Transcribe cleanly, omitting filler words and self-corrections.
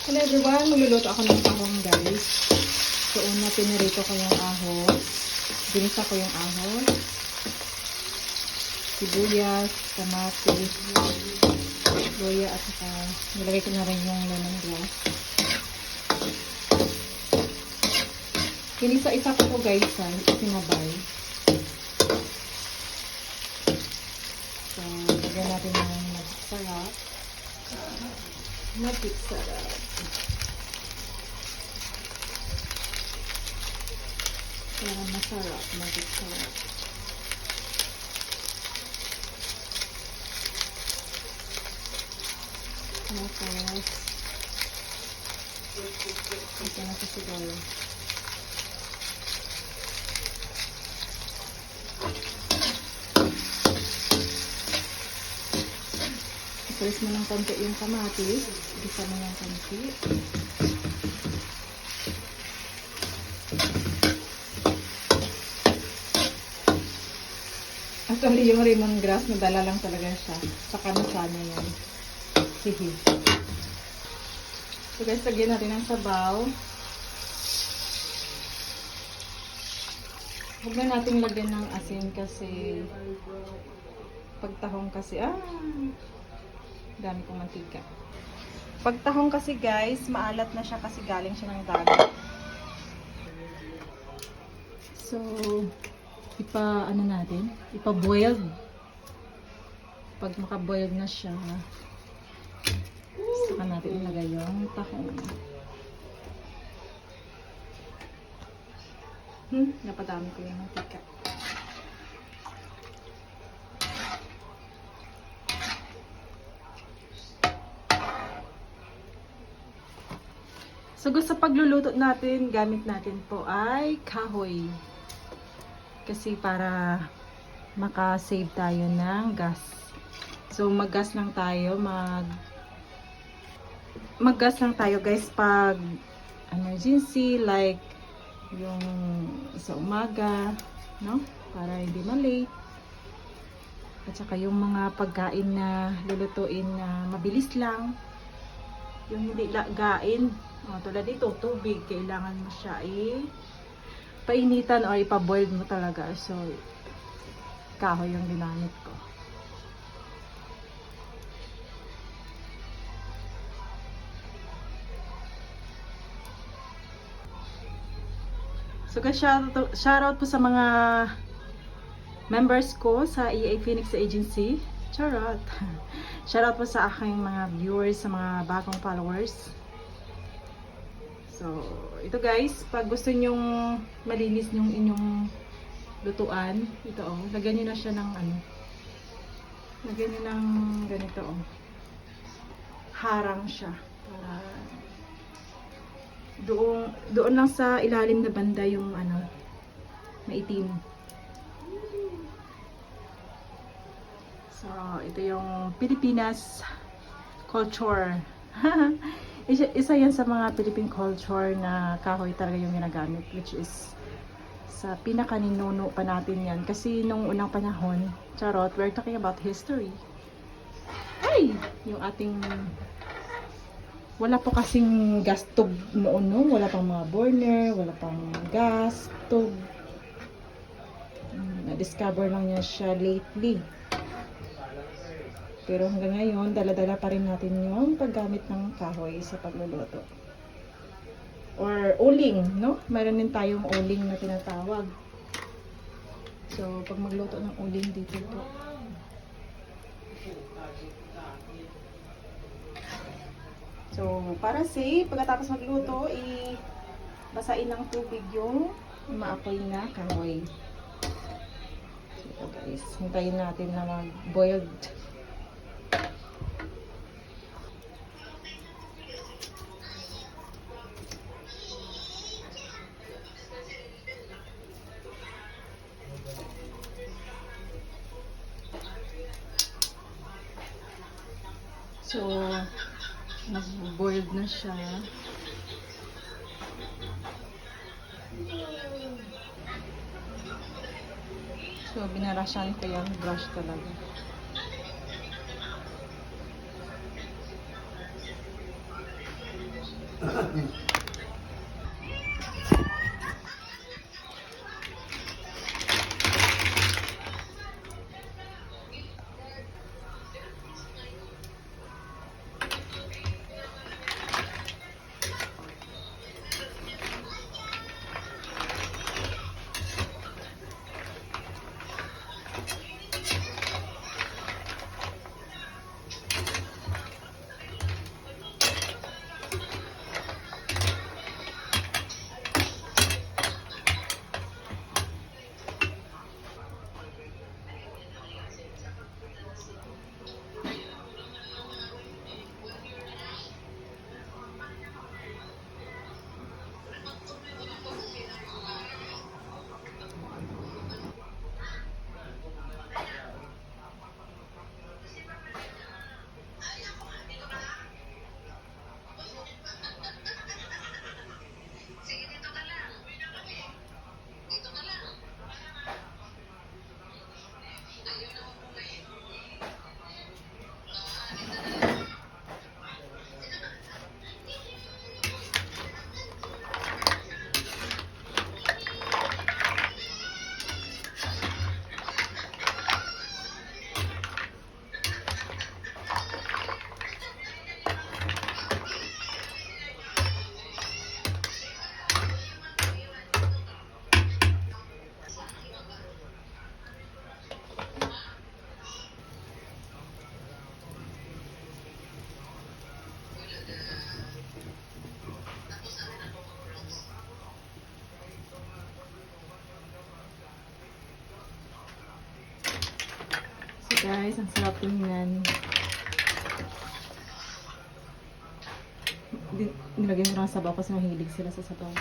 Hello everyone, magluluto ako ng ahong guys. So una, pinirito ko yung ahos. Ginisa ko yung ahos. Sibuyas, kamatis, luya at saka nilagay ko na rin yung lemongrass. Kinisa-isa ko to guys ha, sinabay. So, lagyan natin ng magic sarap. Magic sarap. Para masarap, magic sarap. Tapos, ito na sa siguro. Ipalis mo ng konti yung kamatis. Gisa mo ng konti. Actually, yung lemongrass, nadala lang talaga siya. Saka na sana yan. Hihi. So guys, lagyan natin ang sabaw. Huwag na natin lagyan ng asin kasi pagtahong kasi, dami kong mantika. Pagtahong kasi guys, maalat na siya kasi galing siya ng dagat. So, ipa-boiled. Pag maka-boiled na siya, saka natin ilagay yung tahong. Napadami ko yung mantika. So, sa pagluluto natin, gamit natin po ay kahoy. Kasi para maka-save tayo ng gas. So, mag-gas lang tayo, mag-gas lang tayo guys pag emergency, like yung sa umaga, no? Para hindi ma-late. At saka yung mga pagkain na lulutuin na mabilis lang. Yung hindi lagain. Tulad dito, tubig, kailangan mo siya painitan o ipa-boiled mo talaga. So, kahoy yung ginamit ko. So, guys, shoutout po sa mga members ko sa EA Phoenix Agency. Charot! Shoutout po sa aking mga viewers, sa mga bagong followers. So, ito guys, pag gusto nyong malinis yung inyong lutuan, ito lagyan nyo na siya ng lagyan nyo ng ganito harang siya. Para doon lang sa ilalim na banda yung maitim. So, ito yung Pilipinas culture. Isa yan sa mga Philippine culture na kahoy talaga yung ginagamit, which is sa pinaka-ninuno pa natin yan. Kasi nung unang panahon, charot, we're talking about history. Yung ating wala po kasing gas stove noon, no? Wala pang mga burner, wala pang gas stove. Na-discover lang niya siya lately. Pero hanggang ngayon, dala-dala pa rin natin yung paggamit ng kahoy sa pagluluto. Or uling, no? Mayroon din tayong uling na tinatawag. So, pag magluto ng uling dito to. So, para safe, pagkatapos magluto, basain ng tubig yung maapoy na kahoy. So, ito guys, hintayin natin na mag-boiled. So, nag-boiled na siya. So, binarasyan ko yung brush talaga. So guys, ang sarap tingnan. Nilagyan ko ng sabaw kasi mahilig sila sa sabaw.